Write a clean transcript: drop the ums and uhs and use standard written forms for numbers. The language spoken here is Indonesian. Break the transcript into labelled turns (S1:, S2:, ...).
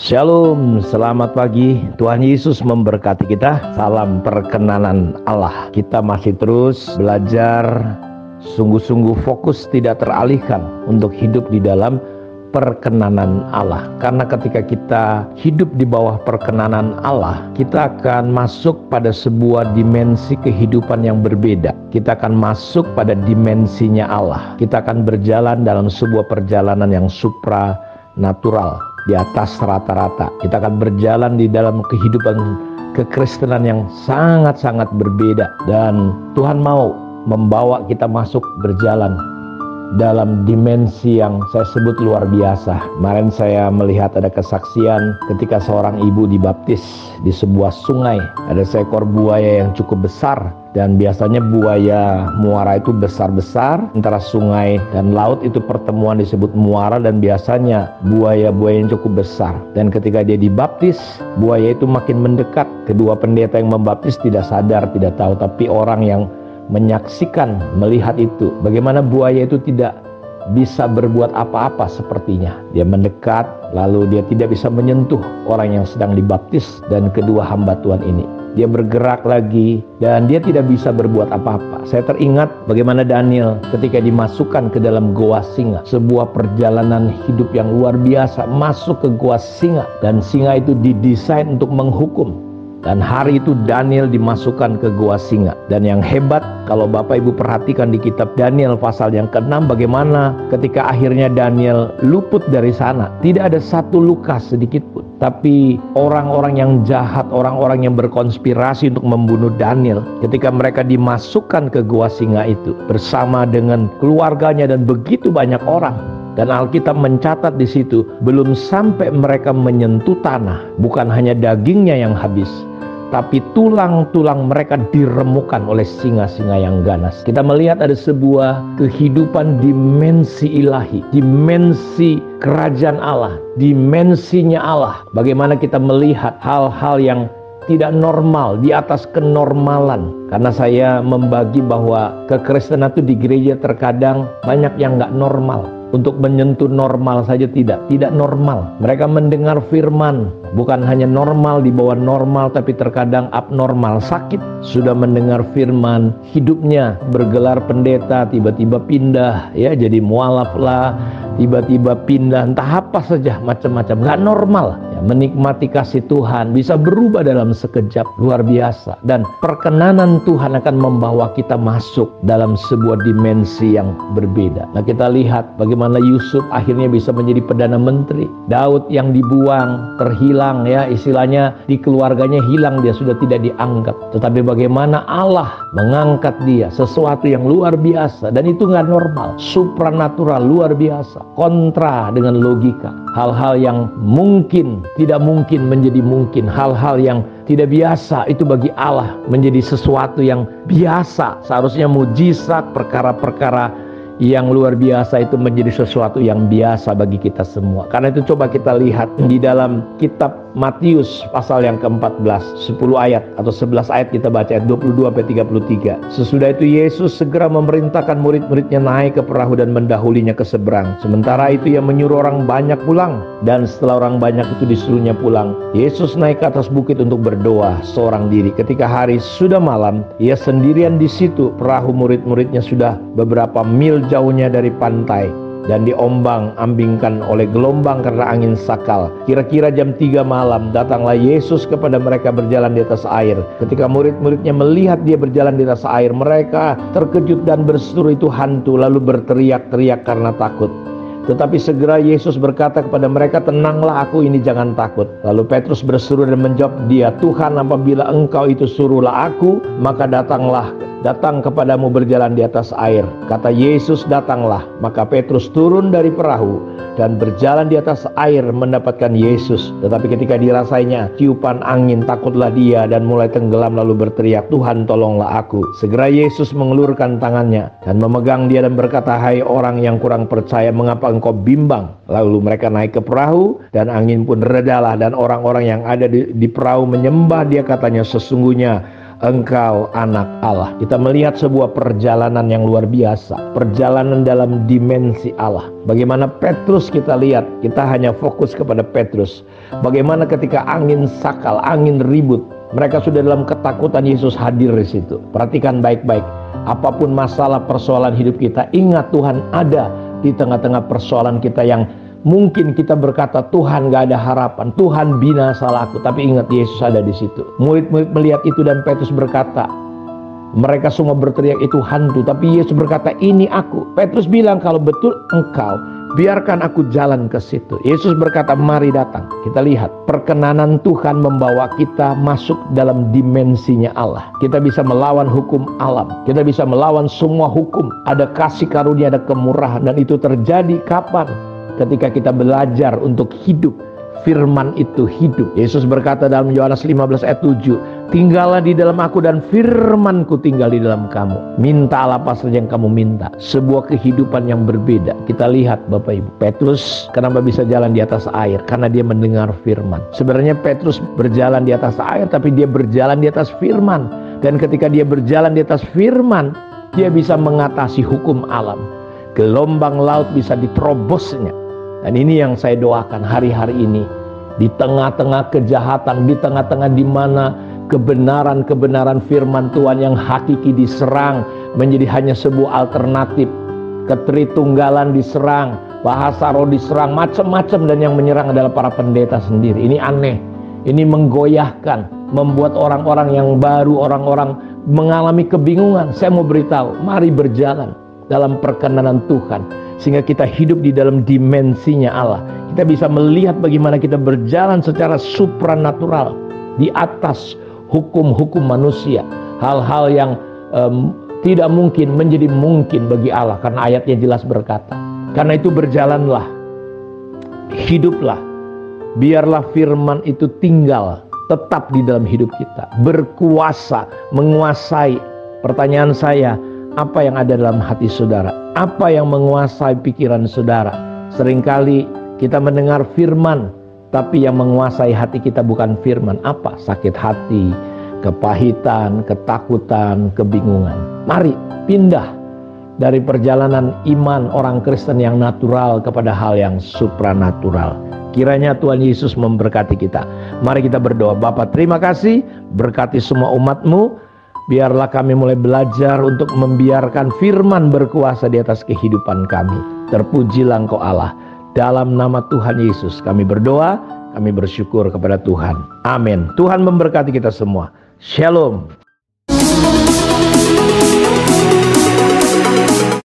S1: Shalom, selamat pagi. Tuhan Yesus memberkati kita. Salam perkenanan Allah. Kita masih terus belajar, sungguh-sungguh fokus tidak teralihkan untuk hidup di dalam perkenanan Allah. Karena ketika kita hidup di bawah perkenanan Allah, kita akan masuk pada sebuah dimensi kehidupan yang berbeda. Kita akan masuk pada dimensinya Allah. Kita akan berjalan dalam sebuah perjalanan yang supranatural, di atas rata-rata. Kita akan berjalan di dalam kehidupan kekristenan yang sangat-sangat berbeda. Dan Tuhan mau membawa kita masuk berjalan dalam dimensi yang saya sebut luar biasa. Kemarin saya melihat ada kesaksian ketika seorang ibu dibaptis di sebuah sungai. Ada seekor buaya yang cukup besar, dan biasanya buaya muara itu besar-besar. Antara sungai dan laut itu pertemuan disebut muara, dan biasanya buaya-buaya yang cukup besar. Dan ketika dia dibaptis, buaya itu makin mendekat. Kedua pendeta yang membaptis tidak sadar, tidak tahu, tapi orang yang menyaksikan, melihat itu, bagaimana buaya itu tidak bisa berbuat apa-apa sepertinya. Dia mendekat, lalu dia tidak bisa menyentuh orang yang sedang dibaptis dan kedua hamba Tuhan ini. Dia bergerak lagi dan dia tidak bisa berbuat apa-apa. Saya teringat bagaimana Daniel ketika dimasukkan ke dalam goa singa. Sebuah perjalanan hidup yang luar biasa, masuk ke goa singa, dan singa itu didesain untuk menghukum. Dan hari itu Daniel dimasukkan ke goa singa. Dan yang hebat, kalau Bapak Ibu perhatikan di kitab Daniel pasal yang ke-6, bagaimana ketika akhirnya Daniel luput dari sana, tidak ada satu luka sedikit pun. Tapi orang-orang yang jahat, orang-orang yang berkonspirasi untuk membunuh Daniel, ketika mereka dimasukkan ke goa singa itu bersama dengan keluarganya dan begitu banyak orang. Dan Alkitab mencatat di situ, belum sampai mereka menyentuh tanah, bukan hanya dagingnya yang habis, tapi tulang-tulang mereka diremukkan oleh singa-singa yang ganas. Kita melihat ada sebuah kehidupan dimensi ilahi, dimensi kerajaan Allah, dimensinya Allah. Bagaimana kita melihat hal-hal yang tidak normal di atas kenormalan. Karena saya membagi bahwa kekristenan itu di gereja terkadang banyak yang nggak normal. Untuk menyentuh normal saja tidak normal. Mereka mendengar firman, bukan hanya normal, di bawah normal, tapi terkadang abnormal, sakit. Sudah mendengar firman, hidupnya bergelar pendeta, tiba-tiba pindah, ya jadi mualaf lah, tiba-tiba pindah, entah apa saja, macam-macam, nggak normal. Ya, menikmati kasih Tuhan bisa berubah dalam sekejap, luar biasa. Dan perkenanan Tuhan akan membawa kita masuk dalam sebuah dimensi yang berbeda. Nah, kita lihat bagaimana Yusuf akhirnya bisa menjadi Perdana Menteri. Daud yang dibuang, terhilang, ya istilahnya di keluarganya hilang, dia sudah tidak dianggap. Tetapi bagaimana Allah mengangkat dia, sesuatu yang luar biasa. Dan itu nggak normal, supranatural, luar biasa, kontra dengan logika. Hal-hal yang mungkin, tidak mungkin menjadi mungkin. Hal-hal yang tidak biasa itu bagi Allah menjadi sesuatu yang biasa. Seharusnya mujizat, perkara-perkara yang luar biasa itu menjadi sesuatu yang biasa bagi kita semua. Karena itu coba kita lihat di dalam kitab Matius pasal yang ke-14, 10 ayat atau 11 ayat kita baca ayat 22-33. Sesudah itu Yesus segera memerintahkan murid-muridnya naik ke perahu dan mendahulinya ke seberang. Sementara itu ia menyuruh orang banyak pulang, dan setelah orang banyak itu disuruhnya pulang, Yesus naik ke atas bukit untuk berdoa seorang diri. Ketika hari sudah malam, ia sendirian di situ. Perahu murid-muridnya sudah beberapa mil jauhnya dari pantai dan diombang-ambingkan oleh gelombang karena angin sakal. Kira-kira jam 3 malam datanglah Yesus kepada mereka berjalan di atas air. Ketika murid-muridnya melihat dia berjalan di atas air, mereka terkejut dan berseru itu hantu, lalu berteriak-teriak karena takut. Tetapi segera Yesus berkata kepada mereka, "Tenanglah, aku ini, jangan takut." Lalu Petrus berseru dan menjawab dia, "Tuhan, apabila engkau itu suruhlah aku, maka datang kepadamu berjalan di atas air." Kata Yesus, "Datanglah." Maka Petrus turun dari perahu dan berjalan di atas air mendapatkan Yesus. Tetapi ketika dirasainya tiupan angin, takutlah dia dan mulai tenggelam, lalu berteriak, "Tuhan, tolonglah aku." Segera Yesus mengelurkan tangannya dan memegang dia dan berkata, "Hai orang yang kurang percaya, mengapa engkau bimbang?" Lalu mereka naik ke perahu dan angin pun redalah, dan orang-orang yang ada di perahu menyembah dia. Katanya, "Sesungguhnya Engkau anak Allah. Kita melihat sebuah perjalanan yang luar biasa, perjalanan dalam dimensi Allah. Bagaimana Petrus kita lihat, kita hanya fokus kepada Petrus. Bagaimana ketika angin sakal, angin ribut, mereka sudah dalam ketakutan, Yesus hadir di situ. Perhatikan baik-baik. Apapun masalah persoalan hidup kita, ingat Tuhan ada di tengah-tengah persoalan kita yang mungkin kita berkata, Tuhan gak ada harapan, Tuhan bina salahku. Tapi ingat, Yesus ada di situ. Murid-murid melihat itu dan Petrus berkata, mereka semua berteriak itu hantu. Tapi Yesus berkata, ini aku. Petrus bilang, kalau betul engkau, biarkan aku jalan ke situ. Yesus berkata, mari datang. Kita lihat perkenanan Tuhan membawa kita masuk dalam dimensinya Allah. Kita bisa melawan hukum alam, kita bisa melawan semua hukum. Ada kasih karunia, ada kemurahan. Dan itu terjadi kapan? Ketika kita belajar untuk hidup, firman itu hidup. Yesus berkata dalam Yohanes 15 ayat 7, tinggallah di dalam aku dan firmanku tinggal di dalam kamu. Mintalah apa saja yang kamu minta. Sebuah kehidupan yang berbeda. Kita lihat Bapak Ibu, Petrus kenapa bisa jalan di atas air? Karena dia mendengar firman. Sebenarnya Petrus berjalan di atas air, tapi dia berjalan di atas firman. Dan ketika dia berjalan di atas firman, dia bisa mengatasi hukum alam. Gelombang laut bisa diterobosnya. Dan ini yang saya doakan hari-hari ini. Di tengah-tengah kejahatan, di tengah-tengah di mana kebenaran-kebenaran firman Tuhan yang hakiki diserang menjadi hanya sebuah alternatif. Ketritunggalan diserang, bahasa roh diserang, macam-macam, dan yang menyerang adalah para pendeta sendiri. Ini aneh, ini menggoyahkan, membuat orang-orang yang baru, orang-orang mengalami kebingungan. Saya mau beritahu, mari berjalan dalam perkenanan Tuhan, sehingga kita hidup di dalam dimensinya Allah. Kita bisa melihat bagaimana kita berjalan secara supranatural di atas hukum-hukum manusia. Hal-hal yang tidak mungkin menjadi mungkin bagi Allah, karena ayatnya jelas berkata, karena itu berjalanlah, hiduplah, biarlah firman itu tinggal tetap di dalam hidup kita, berkuasa, menguasai. Pertanyaan saya, apa yang ada dalam hati saudara? Apa yang menguasai pikiran saudara? Seringkali kita mendengar firman, tapi yang menguasai hati kita bukan firman. Apa? Sakit hati, kepahitan, ketakutan, kebingungan. Mari pindah dari perjalanan iman orang Kristen yang natural kepada hal yang supranatural. Kiranya Tuhan Yesus memberkati kita. Mari kita berdoa. Bapa, terima kasih, berkati semua umat-Mu. Biarlah kami mulai belajar untuk membiarkan firman berkuasa di atas kehidupan kami. Terpujilah Engkau Allah. Dalam nama Tuhan Yesus kami berdoa, kami bersyukur kepada Tuhan. Amin. Tuhan memberkati kita semua. Shalom.